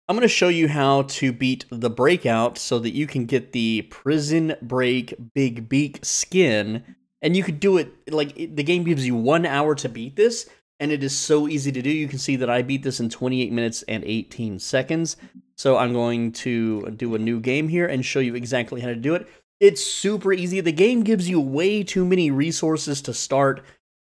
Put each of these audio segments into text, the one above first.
I'm going to show you how to beat the Breakout so that you can get the Prison Break Big Beak skin, and you could do it, like, the game gives you 1 hour to beat this, and it is so easy to do. You can see that I beat this in 28 minutes and 18 seconds, so I'm going to do a new game here and show you exactly how to do it. It's super easy. The game gives you way too many resources to start.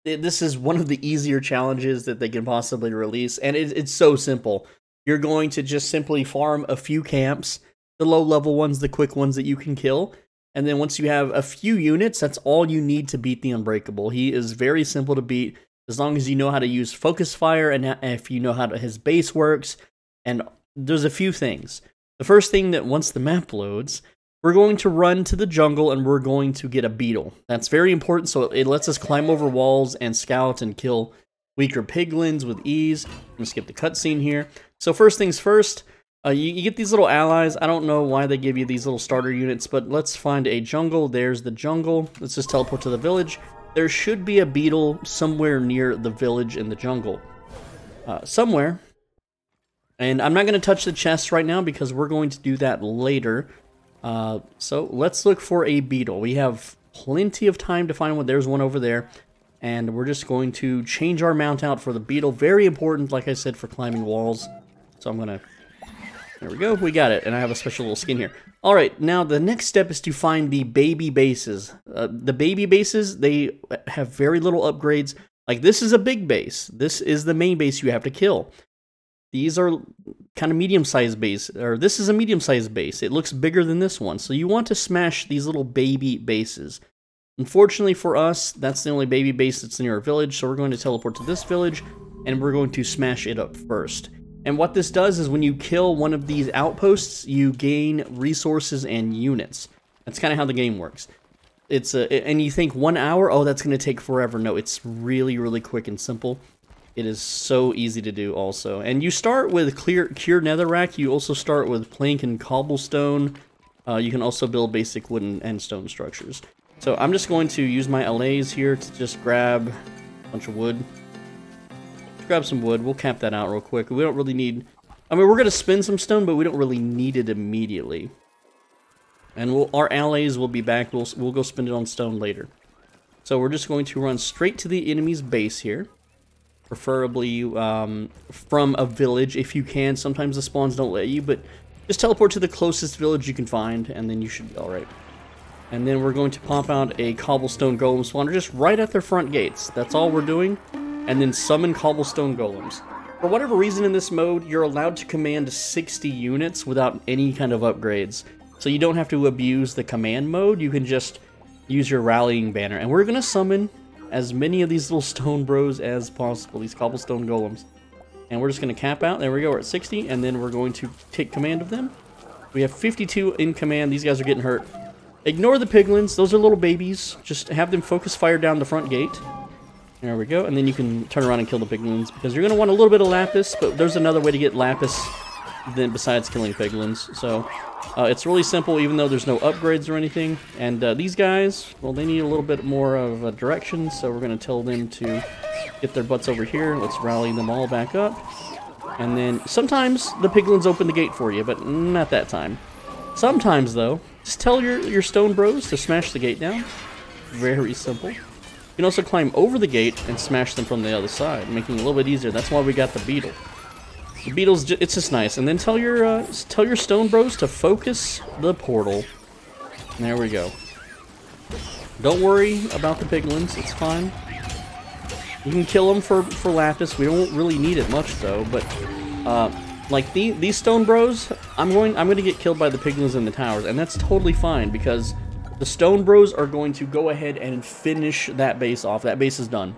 This is one of the easier challenges that they can possibly release, and it's so simple. You're going to just simply farm a few camps, the low-level ones, the quick ones that you can kill, and then once you have a few units, that's all you need to beat the Unbreakable. He is very simple to beat, as long as you know how to use focus fire, and if you know how his base works, and there's a few things. The first thing, that once the map loads, we're going to run to the jungle, and we're going to get a beetle. That's very important, so it lets us climb over walls and scout and kill weaker piglins with ease. I'm going to skip the cutscene here. So first things first, you get these little allies. I don't know why they give you these little starter units, but let's find a jungle. There's the jungle. Let's just teleport to the village. There should be a beetle somewhere near the village in the jungle. Somewhere. And I'm not going to touch the chest right now because we're going to do that later. So let's look for a beetle. We have plenty of time to find one. There's one over there. And we're just going to change our mount out for the beetle. Very important, like I said, for climbing walls. So I'm going to... There we go. We got it. And I have a special little skin here. All right. Now, the next step is to find the baby bases. The baby bases, they have very little upgrades. Like, this is a big base. This is the main base you have to kill. These are kind of medium-sized base. Or this is a medium-sized base. It looks bigger than this one. So you want to smash these little baby bases. Unfortunately for us, that's the only baby base that's near our village, so we're going to teleport to this village, and we're going to smash it up first. And what this does is when you kill one of these outposts, you gain resources and units. That's kind of how the game works. And you think 1 hour, oh, that's going to take forever. No, it's really, really quick and simple. It is so easy to do also. And you start with Cure Netherrack. You also start with plank and cobblestone. You can also build basic wooden and stone structures. So I'm just going to use my allays here to just grab a bunch of wood. Let's grab some wood. We'll cap that out real quick. We don't really need... I mean, we're going to spin some stone, but we don't really need it immediately. And our allays will be back. We'll go spend it on stone later. So we're just going to run straight to the enemy's base here. Preferably from a village if you can. Sometimes the spawns don't let you, but just teleport to the closest village you can find, and then you should be alright. And then we're going to pop out a cobblestone golem spawner just right at their front gates. That's all we're doing. And then summon cobblestone golems. For whatever reason in this mode, you're allowed to command 60 units without any kind of upgrades. So you don't have to abuse the command mode. You can just use your rallying banner. And we're going to summon as many of these little stone bros as possible, these cobblestone golems. And we're just going to cap out. There we go, we're at 60. And then we're going to take command of them. We have 52 in command. These guys are getting hurt. Ignore the piglins, those are little babies. Just have them focus fire down the front gate. There we go, and then you can turn around and kill the piglins, because you're going to want a little bit of lapis, but there's another way to get lapis besides killing piglins. So, it's really simple, even though there's no upgrades or anything. And these guys, well, they need a little bit more of a direction, so we're going to tell them to get their butts over here. Let's rally them all back up. And then, sometimes the piglins open the gate for you, but not that time. Sometimes, though, just tell your stone bros to smash the gate down. Very simple. You can also climb over the gate and smash them from the other side, making it a little bit easier. That's why we got the beetle. The beetle's it's just nice. And then tell your stone bros to focus the portal. And there we go. Don't worry about the piglins. It's fine. You can kill them for lapis. We don't really need it much though. But like these stone bros, I'm going to get killed by the piglins in the towers, and that's totally fine because the stone bros are going to go ahead and finish that base off. That base is done,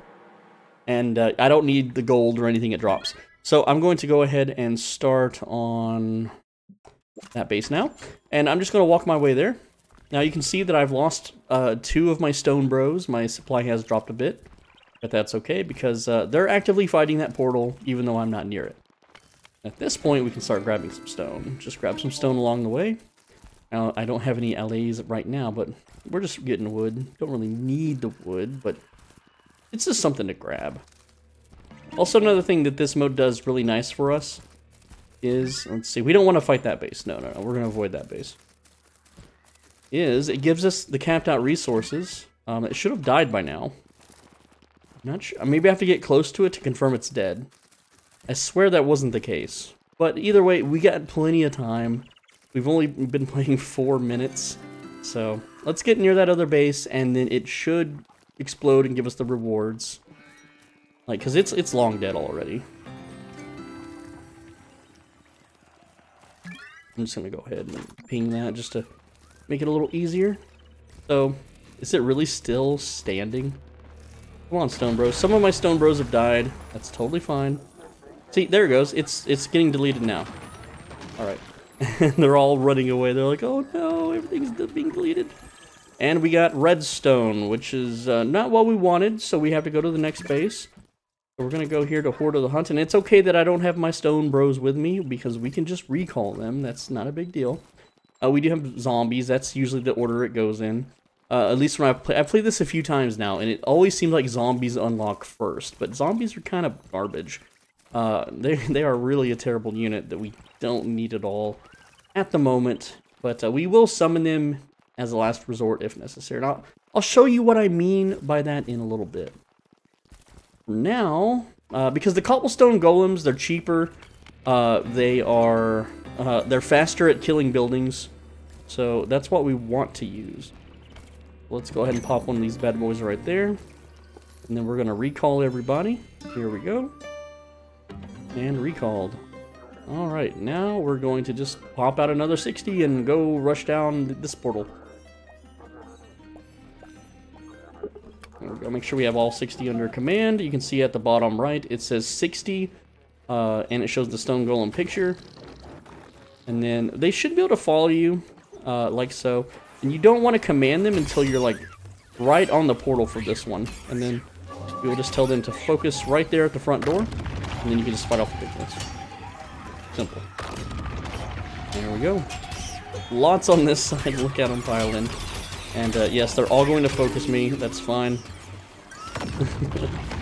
and I don't need the gold or anything it drops. So I'm going to go ahead and start on that base now, and I'm just going to walk my way there. Now you can see that I've lost 2 of my stone bros. My supply has dropped a bit, but that's okay because they're actively fighting that portal even though I'm not near it. At this point, we can start grabbing some stone. Just grab some stone along the way. Now, I don't have any allays right now, but we're just getting wood. Don't really need the wood, but it's just something to grab. Also, another thing that this mode does really nice for us is, let's see, we don't want to fight that base. No, we're going to avoid that base. It gives us the capped out resources. It should have died by now. Not sure. Maybe I have to get close to it to confirm it's dead. I swear that wasn't the case. But either way, we got plenty of time. We've only been playing 4 minutes. So let's get near that other base, and then it should explode and give us the rewards. Like, because it's long dead already. I'm just going to go ahead and ping that just to make it a little easier. So, is it really still standing? Come on, Stone Bros. Some of my Stone Bros have died. That's totally fine. See, there it goes. It's getting deleted now. Alright. They're all running away. They're like, oh no, everything's being deleted. And we got redstone, which is not what we wanted, so we have to go to the next base. So we're going to go here to Horde of the Hunt, and it's okay that I don't have my Stone Bros with me, because we can just recall them. That's not a big deal. We do have zombies. That's usually the order it goes in. At least when I've played this a few times now, and it always seems like zombies unlock first, but zombies are kind of garbage. They are really a terrible unit that we don't need at all at the moment, but we will summon them as a last resort if necessary. And I'll show you what I mean by that in a little bit. Now, because the cobblestone golems, they're cheaper, they're faster at killing buildings, so that's what we want to use. Let's go ahead and pop one of these bad boys right there, and then we're going to recall everybody. Here we go. And recalled. Alright, now we're going to just pop out another 60 and go rush down this portal. There we go. Make sure we have all 60 under command. You can see at the bottom right, it says 60, and it shows the stone golem picture. And then they should be able to follow you, like so. And you don't want to command them until you're, like, right on the portal for this one. And then you'll just tell them to focus right there at the front door. And then you can just fight off the big ones. Simple. There we go. Lots on this side. Look at them pile in. And yes, they're all going to focus me. That's fine.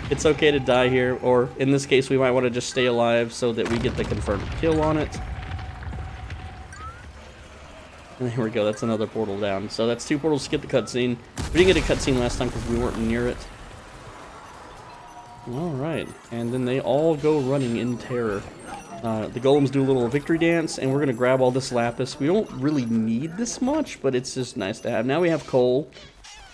It's okay to die here. Or in this case, we might want to just stay alive so that we get the confirmed kill on it. And there we go. That's another portal down. So that's 2 portals to skip the cutscene. We didn't get a cutscene last time because we weren't near it. Alright, and then they all go running in terror. The golems do a little victory dance, and we're going to grab all this lapis. We don't really need this much, but it's just nice to have. Now we have coal.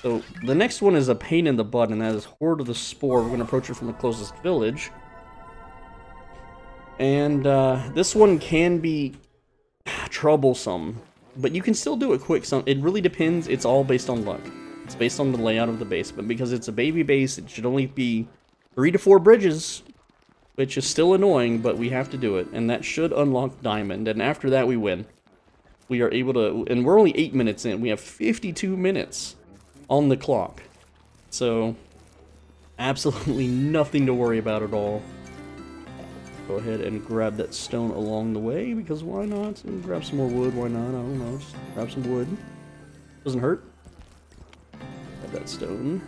So the next one is a pain in the butt, and that is Horde of the Spore. We're going to approach it from the closest village. And this one can be troublesome, but you can still do it quick. So it really depends. It's all based on luck. It's based on the layout of the base, but because it's a baby base, it should only be 3 to 4 bridges, which is still annoying, but we have to do it, and that should unlock diamond, and after that we win. We are able to, and we're only 8 minutes in, we have 52 minutes on the clock, so absolutely nothing to worry about at all. Go ahead and grab that stone along the way, because why not? And grab some more wood, why not? I don't know, just grab some wood. Doesn't hurt. Grab that stone.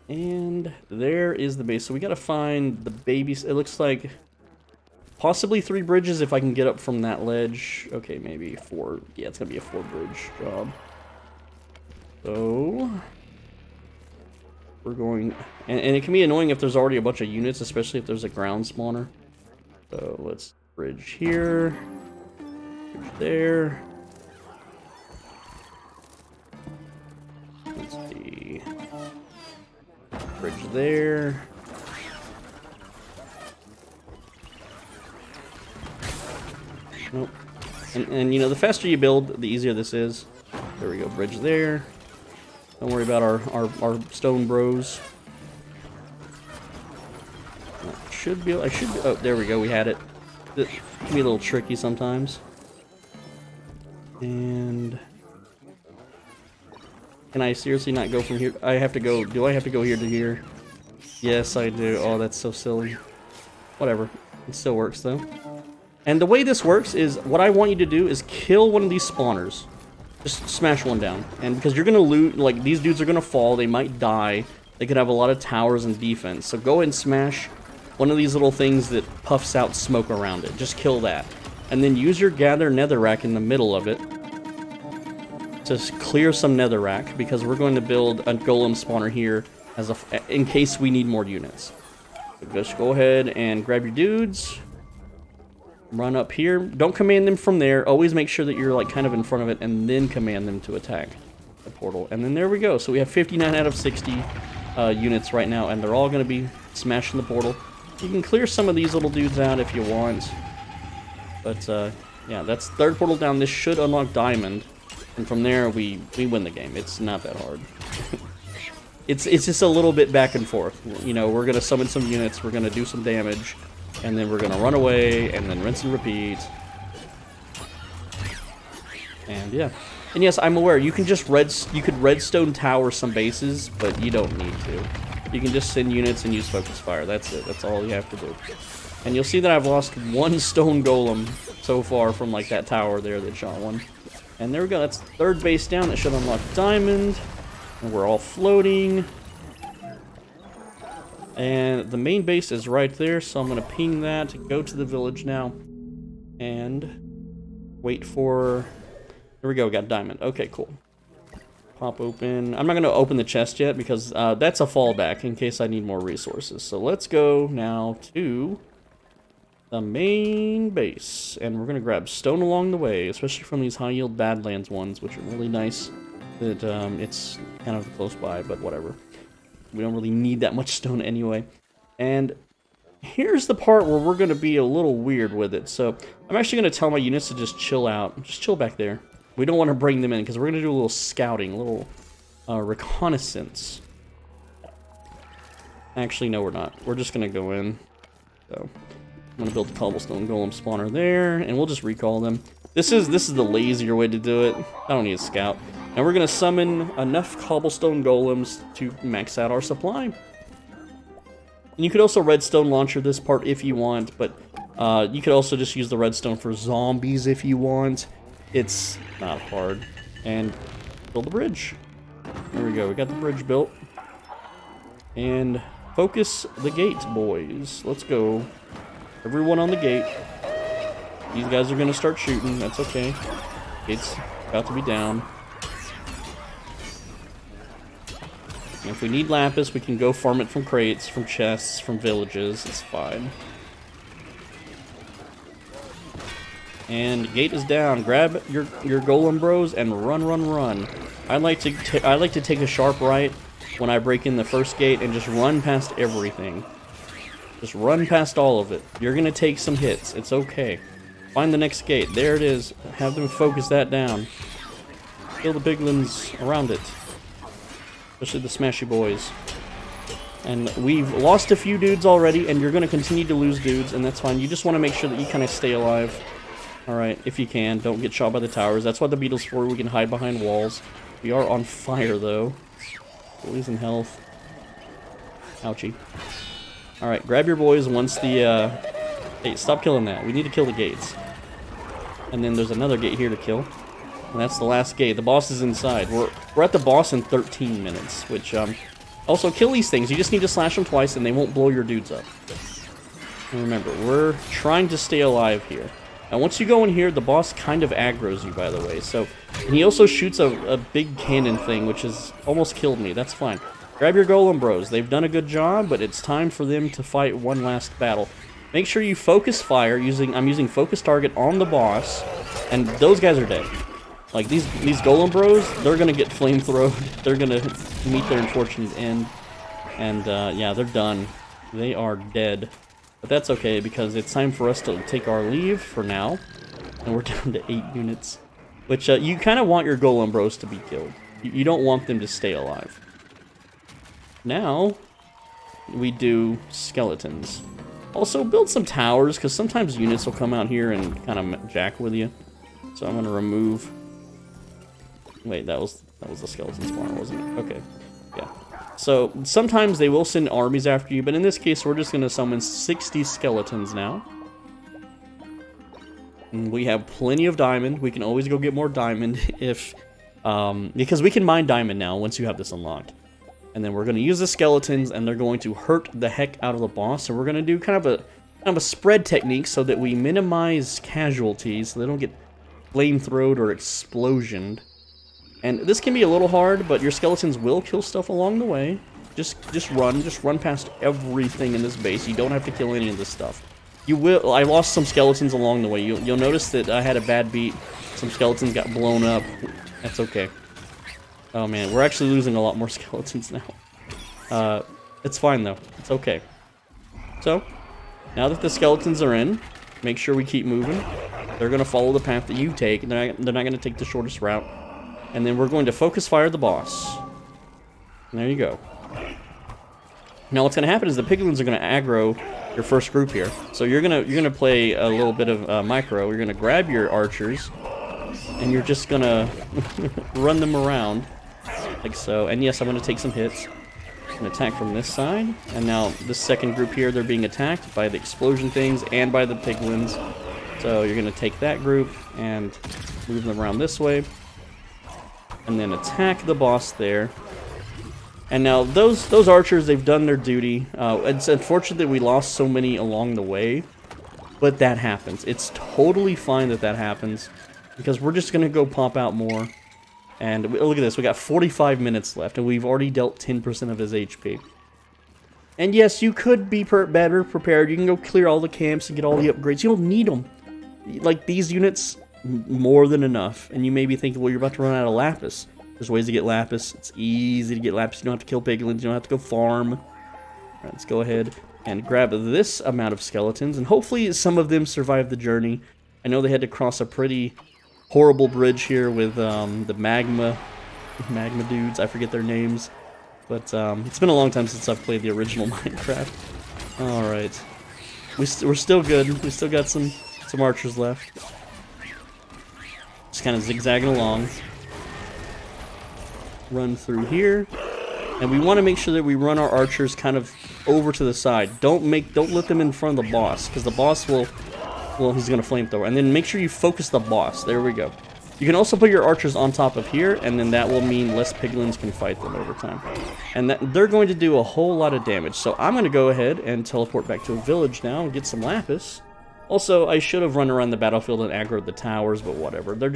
And there is the base. So we gotta find the babies. It looks like possibly 3 bridges if I can get up from that ledge. Okay, maybe 4. Yeah, it's gonna be a 4-bridge job. So we're going, and it can be annoying if there's already a bunch of units, especially if there's a ground spawner. So let's bridge here, bridge there. Let's see. Bridge there. Nope. And you know, the faster you build, the easier this is. There we go, bridge there. Don't worry about our stone bros. Should be, oh, there we go, we had it. It can be a little tricky sometimes. And can I seriously not go from here? I have to go, do I have to go here to here? Yes, I do. Oh, that's so silly. Whatever. It still works, though. And the way this works is, what I want you to do is kill one of these spawners. Just smash one down. And because you're going to loot, like, these dudes are going to fall, they might die. They could have a lot of towers and defense. So go ahead and smash one of these little things that puffs out smoke around it. Just kill that. And then use your gather netherrack in the middle of it to clear some netherrack, because we're going to build a golem spawner here as in case we need more units. So just go ahead and grab your dudes. Run up here. Don't command them from there. Always make sure that you're like kind of in front of it, and then command them to attack the portal. And then there we go. So we have 59 out of 60 units right now, and they're all going to be smashing the portal. You can clear some of these little dudes out if you want. But yeah, that's third portal down. This should unlock diamond, and from there we win the game. It's not that hard. It's just a little bit back and forth. You know, we're gonna summon some units, we're gonna do some damage, and then we're gonna run away, and then rinse and repeat. And yeah, and yes, I'm aware you can just redstone tower some bases, but you don't need to. You can just send units and use focus fire. That's it. That's all you have to do. And you'll see that I've lost one stone golem so far from like that tower there that shot one. And there we go. That's third base down. That should unlock diamond. And we're all floating. And the main base is right there, so I'm going to ping that, go to the village now, and wait for... There we go, got diamond. Okay, cool. Pop open. I'm not going to open the chest yet, because that's a fallback in case I need more resources. So let's go now to the main base, and we're going to grab stone along the way, especially from these high-yield Badlands ones, which are really nice that it's kind of close by, but whatever. We don't really need that much stone anyway. And here's the part where we're going to be a little weird with it. So I'm actually going to tell my units to just chill out. Just chill back there. We don't want to bring them in because we're going to do a little scouting, a little reconnaissance. Actually, no, we're not. We're just going to go in. So I'm going to build a cobblestone golem spawner there, and we'll just recall them. This is the lazier way to do it. I don't need a scout. And we're going to summon enough cobblestone golems to max out our supply. And you could also redstone launcher this part if you want, but you could also just use the redstone for zombies if you want. It's not hard. And build the bridge. There we go, we got the bridge built. And focus the gate, boys. Let's go. Everyone on the gate. These guys are going to start shooting, that's okay. Gate's about to be down. And if we need lapis, we can go farm it from crates, from chests, from villages. It's fine. And gate is down. Grab your golem bros and run, run, run. I like to take a sharp right when I break in the first gate and just run past everything. Just run past all of it. You're gonna take some hits. It's okay. Find the next gate. There it is. Have them focus that down. Kill the biglins around it. Especially the smashy boys. And we've lost a few dudes already, and you're going to continue to lose dudes, and that's fine. You just want to make sure that you kind of stay alive. Alright, if you can. Don't get shot by the towers. That's what the beetle's for. We can hide behind walls. We are on fire, though. Losing health. Ouchie. Alright, grab your boys once the... Hey, stop killing that. We need to kill the gates. And then there's another gate here to kill. And that's the last gate. The boss is inside. We're at the boss in 13 minutes, which, also, kill these things. You just need to slash them twice, and they won't blow your dudes up. And remember, we're trying to stay alive here. Now, once you go in here, the boss kind of aggroes you, by the way. So, and he also shoots a big cannon thing, which has almost killed me. That's fine. Grab your golem bros. They've done a good job, but it's time for them to fight one last battle. Make sure you focus fire. I'm using focus target on the boss, and those guys are dead. Like, these golem bros, they're gonna get flamethrowed. They're gonna meet their unfortunate end. And, yeah, they're done. They are dead. But that's okay, because it's time for us to take our leave for now. And we're down to 8 units. Which, you kind of want your golem bros to be killed. You don't want them to stay alive. Now, we do skeletons. Also, build some towers, because sometimes units will come out here and kind of jack with you. So I'm going to remove... Wait, that was the skeleton spawner, wasn't it? Okay, yeah. So, sometimes they will send armies after you, but in this case, we're just going to summon 60 skeletons now. And we have plenty of diamond. We can always go get more diamond if... because we can mine diamond now once you have this unlocked. And then we're going to use the skeletons, and they're going to hurt the heck out of the boss. So we're going to do kind of a spread technique so that we minimize casualties, so they don't get flamethrowed or explosioned. And this can be a little hard, but your skeletons will kill stuff along the way. Just run past everything in this base. You don't have to kill any of this stuff. You will. I lost some skeletons along the way. You'll notice that I had a bad beat. Some skeletons got blown up. That's okay. Oh man, we're actually losing a lot more skeletons now. It's fine though. It's okay. So, now that the skeletons are in, make sure we keep moving. They're going to follow the path that you take. They're not going to take the shortest route. And then we're going to focus fire the boss. And there you go. Now what's going to happen is the piglins are going to aggro your first group here. So you're gonna play a little bit of micro. You're going to grab your archers, and you're just going to run them around. Like so. And yes, I'm going to take some hits. I'm going to attack from this side. And now this second group here, they're being attacked by the explosion things and by the piglins. So you're going to take that group and move them around this way. And then attack the boss there. And now those archers, they've done their duty. It's unfortunate that we lost so many along the way. But that happens. It's totally fine that that happens. Because we're just going to go pop out more. And look at this, we got 45 minutes left, and we've already dealt 10% of his HP. And yes, you could be better prepared. You can go clear all the camps and get all the upgrades. You don't need them. Like, these units, more than enough. And you may be thinking, well, you're about to run out of lapis. There's ways to get lapis. It's easy to get lapis. You don't have to kill piglins. You don't have to go farm. All right, let's go ahead and grab this amount of skeletons, and hopefully some of them survive the journey. I know they had to cross a pretty horrible bridge here with the magma dudes. I forget their names, but it's been a long time since I've played the original Minecraft. All right, we're still good. We still got some archers left. Just kind of zigzagging along. Run through here, and we want to make sure that we run our archers kind of over to the side. Don't let them in front of the boss, because the boss will. Well, he's going to flamethrower. And then make sure you focus the boss. There we go. You can also put your archers on top of here, and then that will mean less piglins can fight them over time. And they're going to do a whole lot of damage. So I'm going to go ahead and teleport back to a village now and get some lapis. Also, I should have run around the battlefield and aggroed the towers, but whatever. They're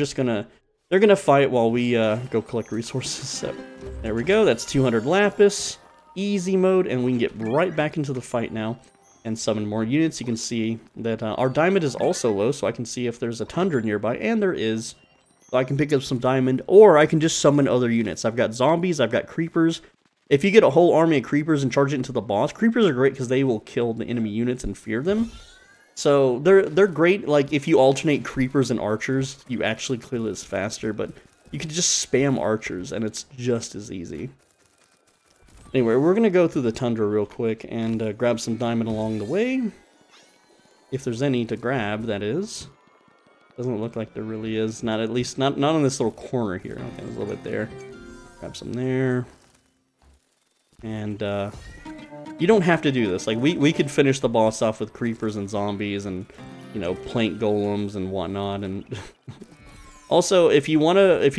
gonna fight while we go collect resources. So there we go. That's 200 lapis. Easy mode, and we can get right back into the fight now. And summon more units. You can see that our diamond is also low, so I can see if there's a tundra nearby, and there is. So I can pick up some diamond, or I can just summon other units. I've got zombies, I've got creepers. If you get a whole army of creepers and charge it into the boss, creepers are great because they will kill the enemy units and fear them. So they're great. Like if you alternate creepers and archers, you actually clear this faster, but you can just spam archers, and it's just as easy. Anyway, we're going to go through the tundra real quick and grab some diamond along the way. If there's any to grab, that is. Doesn't look like there really is. Not at least, not on this little corner here. Okay, there's a little bit there. Grab some there. And you don't have to do this. Like, we could finish the boss off with creepers and zombies and, you know, plank golems and whatnot. And also, if you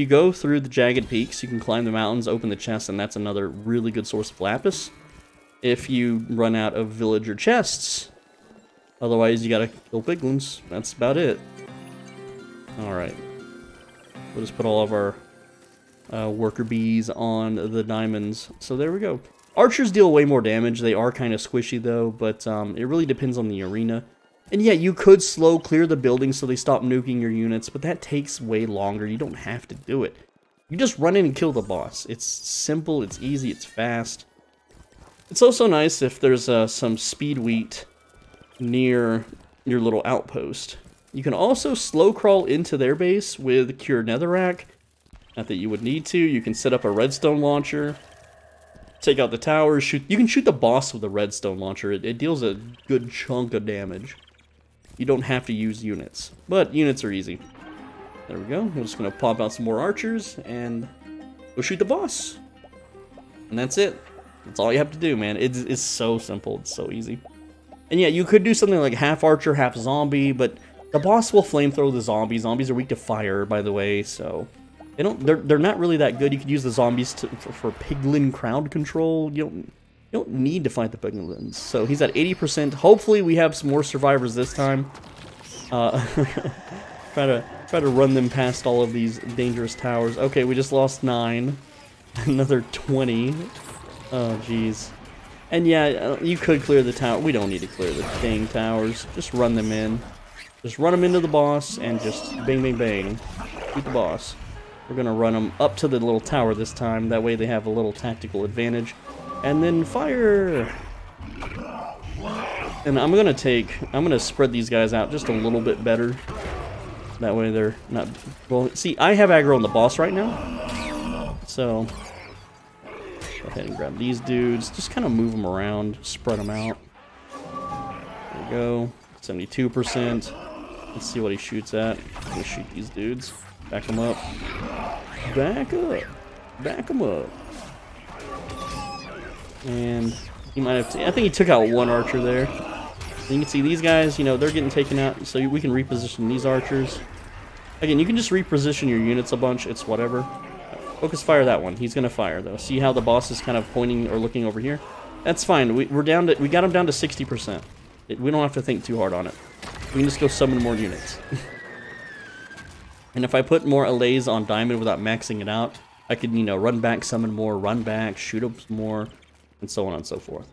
go through the jagged peaks, you can climb the mountains, open the chests, and that's another really good source of lapis. If you run out of villager chests, otherwise you gotta kill piglins. That's about it. Alright. We'll just put all of our worker bees on the diamonds. So there we go. Archers deal way more damage. They are kind of squishy though, but it really depends on the arena. And yeah, you could slow clear the buildings so they stop nuking your units, but that takes way longer. You don't have to do it. You just run in and kill the boss. It's simple, it's easy, it's fast. It's also nice if there's some speed wheat near your little outpost. You can also slow crawl into their base with Cure Netherrack. Not that you would need to. You can set up a redstone launcher. Take out the towers. Shoot. You can shoot the boss with a redstone launcher. It deals a good chunk of damage. You don't have to use units, but units are easy. There we go. We're just going to pop out some more archers and go shoot the boss. And that's it. That's all you have to do, man. It's so simple. It's so easy. And yeah, you could do something like half archer, half zombie, but the boss will flamethrow the zombies. Zombies are weak to fire, by the way, so They're not really that good. You could use the zombies for piglin crowd control. You don't need to fight the piglins. So he's at 80%. Hopefully we have some more survivors this time. Try to run them past all of these dangerous towers. Okay, we just lost 9. Another 20. Oh, jeez. And yeah, you could clear the tower. We don't need to clear the dang towers. Just run them in. Just run them into the boss and just bang, bang, bang. Beat the boss. We're going to run them up to the little tower this time. That way they have a little tactical advantage. And then fire! And I'm going to spread these guys out just a little bit better. That way they're not... Well, see, I have aggro on the boss right now. So, go ahead and grab these dudes. Just kind of move them around, spread them out. There we go. 72%. Let's see what he shoots at. I'm gonna shoot these dudes. Back them up. Back up. Back them up. And he might have... I think he took out one archer there. You can see these guys, you know, they're getting taken out, so we can reposition these archers. Again, you can just reposition your units a bunch, it's whatever. Focus fire that one. He's gonna fire though. See how the boss is kind of pointing or looking over here? That's fine. We got him down to 60%. We don't have to think too hard on it. We can just go summon more units. And if I put more allays on diamond without maxing it out, I could, you know, run back, summon more, run back, shoot up more, and so on and so forth.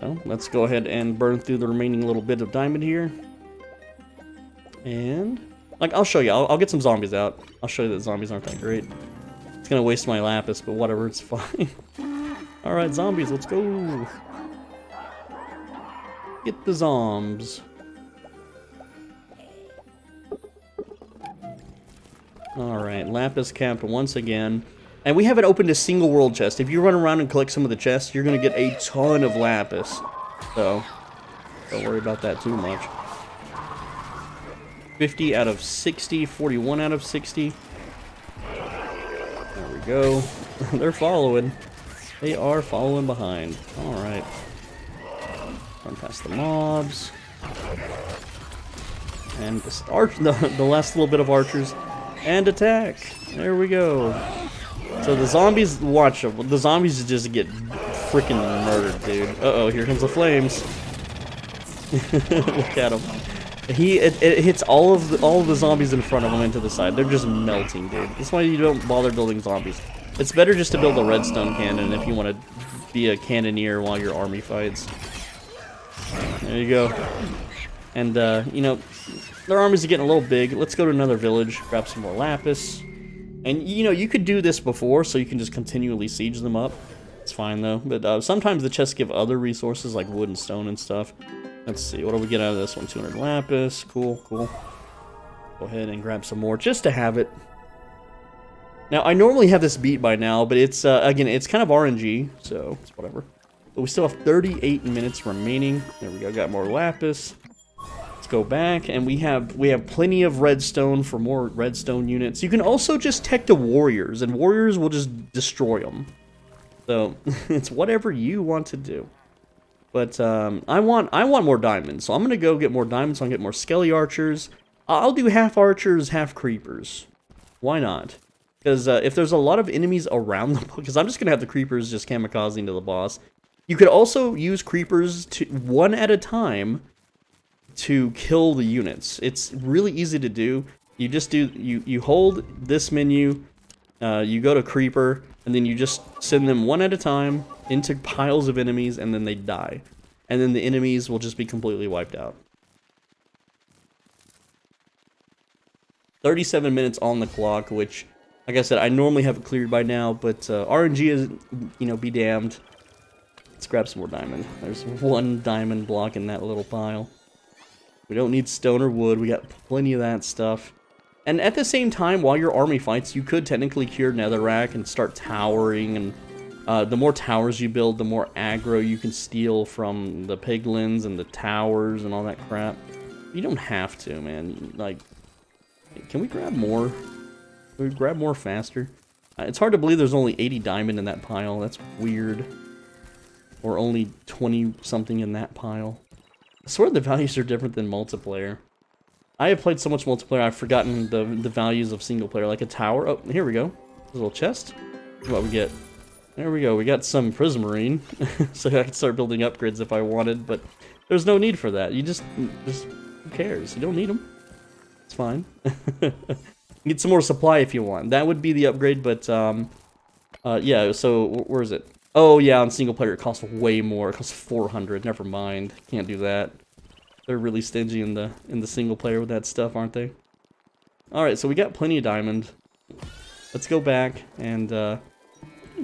Well, let's go ahead and burn through the remaining little bit of diamond here. And, like, I'll show you. I'll get some zombies out. I'll show you that zombies aren't that great. It's gonna waste my lapis, but whatever, it's fine. Alright, zombies, let's go. Get the zombs. Alright, lapis capped once again. And we haven't opened a single world chest. If you run around and collect some of the chests, you're going to get a ton of lapis. So, don't worry about that too much. 50 out of 60, 41 out of 60. There we go. They're following. They are following behind. Alright. Run past the mobs. And the last little bit of archers. And attack. There we go. So the zombies, watch them. The zombies just get freaking murdered, dude. Uh-oh, here comes the flames. Look at him. It hits all of the zombies in front of him into the side. They're just melting, dude. That's why you don't bother building zombies. It's better just to build a redstone cannon if you want to be a cannoneer while your army fights. There you go. And, you know, their armies are getting a little big. Let's go to another village, grab some more lapis. And, you know, you could do this before, so you can just continually siege them up. It's fine, though. But sometimes the chests give other resources, like wood and stone and stuff. Let's see, what do we get out of this one? 200 lapis. Cool, cool. Go ahead and grab some more, just to have it. Now, I normally have this beat by now, but it's, again, it's kind of RNG, so it's whatever. But we still have 38 minutes remaining. There we go, got more lapis. Go back, and we have plenty of redstone for more redstone units. You can also just tech to warriors, and warriors will just destroy them. So it's whatever you want to do. But I want more diamonds, so I'm gonna go get more diamonds. So I can get more skelly archers. I'll do half archers, half creepers. Why not? Because if there's a lot of enemies around them, because I'm just gonna have the creepers just kamikazing to the boss. You could also use creepers to one at a time to kill the units. It's really easy to do. You just do, you hold this menu, you go to creeper, and then you just send them one at a time into piles of enemies, and then they die. And then the enemies will just be completely wiped out. 37 minutes on the clock, which, like I said, I normally have it cleared by now, but RNG is, you know, be damned. Let's grab some more diamond. There's one diamond block in that little pile. We don't need stone or wood. We got plenty of that stuff. And at the same time, while your army fights, you could technically cure netherrack and start towering. And the more towers you build, the more aggro you can steal from the piglins and the towers and all that crap. You don't have to, man. Like, can we grab more? Can we grab more faster? It's hard to believe there's only 80 diamond in that pile. That's weird. Or only 20 something in that pile. I swear the values are different than multiplayer. I have played so much multiplayer, I've forgotten the values of single player. Like a tower. Oh, here we go. There's a little chest. What we get? There we go. We got some prismarine, so I can start building upgrades if I wanted. But there's no need for that. You just who cares? You don't need them. It's fine. Get some more supply if you want. That would be the upgrade. But yeah. So where is it? Oh yeah, on single player it costs way more. It costs 400. Never mind. Can't do that. They're really stingy in the single player with that stuff, aren't they? All right, so we got plenty of diamond. Let's go back and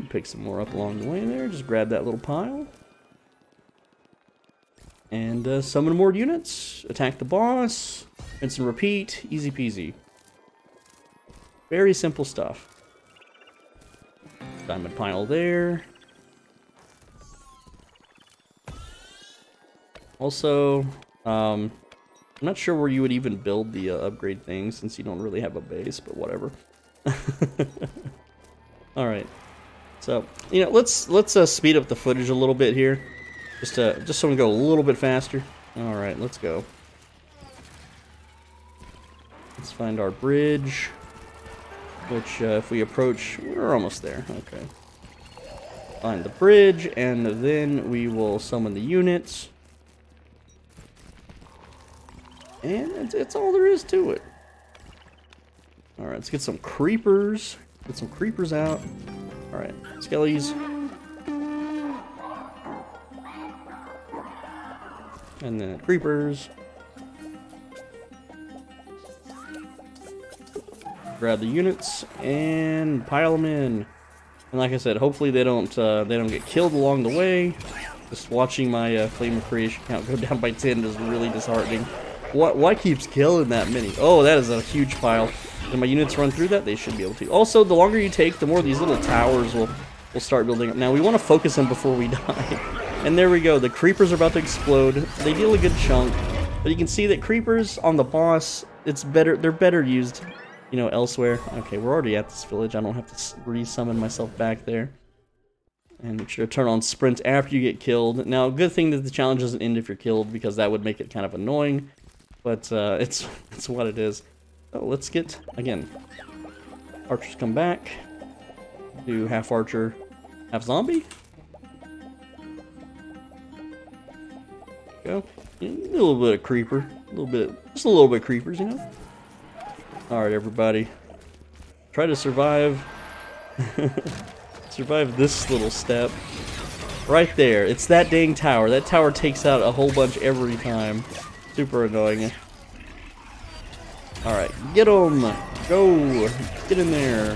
pick some more up along the way there. Just grab that little pile. And summon more units. Attack the boss. Rinse and repeat. Easy peasy. Very simple stuff. Diamond pile there. Also, I'm not sure where you would even build the upgrade thing since you don't really have a base, but whatever. All right, so you know, let's speed up the footage a little bit here, just so we go a little bit faster. All right, let's go. Let's find our bridge, which if we approach, we're almost there. Okay, find the bridge, and then we will summon the units. And it's all there is to it. Alright, let's get some creepers. Get some creepers out. Alright, skellies. And then creepers. Grab the units and pile them in. And like I said, hopefully they don't get killed along the way. Just watching my flame of creation count go down by 10 is really disheartening. Why keeps killing that many? Oh, that is a huge pile. When my units run through that, they should be able to. Also, the longer you take, the more these little towers will start building up. Now, we want to focus them before we die. And there we go. The creepers are about to explode. They deal a good chunk. But you can see that creepers on the boss, it's better. They're better used, you know, elsewhere. Okay, we're already at this village. I don't have to re-summon myself back there. And make sure to turn on sprint after you get killed. Now, good thing that the challenge doesn't end if you're killed, because that would make it kind of annoying. But it's what it is. So let's get, again, archers come back. Do half archer, half zombie. Go. A little bit of creeper. Just a little bit of creepers, you know? Alright, everybody. Try to survive. Survive this little step. Right there. It's that dang tower. That tower takes out a whole bunch every time. Super annoying. Alright, get them! Go! Get in there,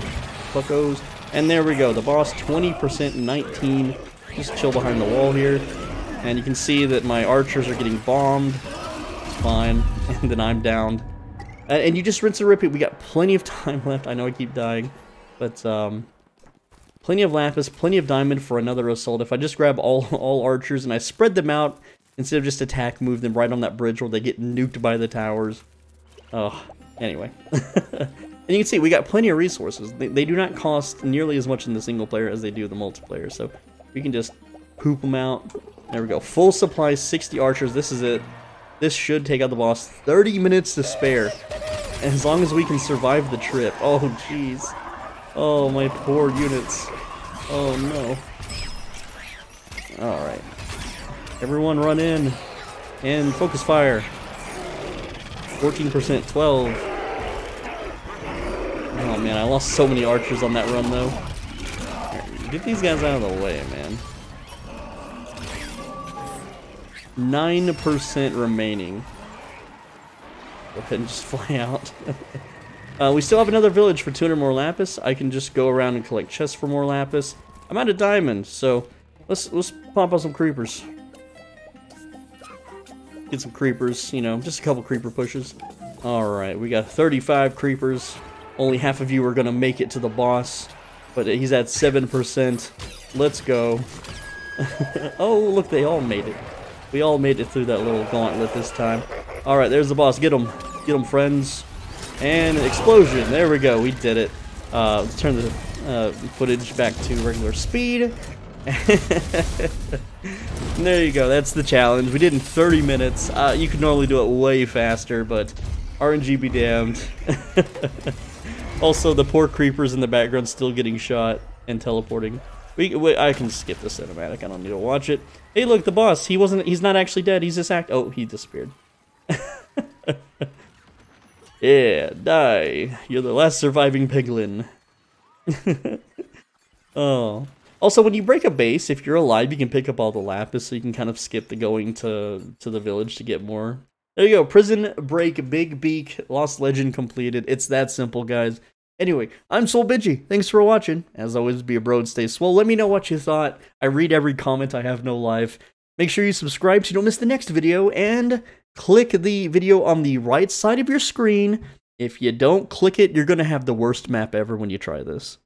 fuckos. And there we go, the boss, 20%, 19. Just chill behind the wall here. And you can see that my archers are getting bombed. It's fine. And then I'm downed. And you just rinse and repeat. We got plenty of time left. I know I keep dying. But, plenty of lapis, plenty of diamond for another assault. If I just grab all archers and I spread them out, instead of just attack, move them right on that bridge where they get nuked by the towers. Oh, anyway. And you can see, we got plenty of resources. They do not cost nearly as much in the single player as they do the multiplayer. So, we can just poop them out. There we go. Full supply, 60 archers. This is it. This should take out the boss. 30 minutes to spare. And as long as we can survive the trip. Oh, jeez. Oh, my poor units. Oh, no. Alright. Everyone run in. And focus fire. 14%, 12. Oh, man, I lost so many archers on that run, though. Get these guys out of the way, man. 9% remaining. Go ahead and just fly out. We still have another village for 200 more lapis. I can just go around and collect chests for more lapis. I'm out of diamond, so let's pop out some creepers. Get some creepers, you know, just a couple creeper pushes. Alright, we got 35 creepers. Only half of you are gonna make it to the boss, but he's at 7%. Let's go. Oh, look, they all made it. We all made it through that little gauntlet this time. Alright, there's the boss. Get him. Get him, friends. And explosion. There we go. We did it. Let's turn the footage back to regular speed. There you go. That's the challenge. We did in 30 minutes. You could normally do it way faster, but RNG be damned. Also, the poor creepers in the background still getting shot and teleporting. I can skip the cinematic. I don't need to watch it. Hey, look, the boss. He's not actually dead. He's just Oh, he disappeared. Yeah, die. You're the last surviving piglin. Oh. Also, when you break a base, if you're alive, you can pick up all the lapis, so you can kind of skip the going to the village to get more. There you go. Prison Break Big Beak Lost Legend completed. It's that simple, guys. Anyway, I'm SoulBidgie. Thanks for watching. As always, be a bro and stay swole. Let me know what you thought. I read every comment. I have no life. Make sure you subscribe so you don't miss the next video, and click the video on the right side of your screen. If you don't click it, you're going to have the worst map ever when you try this.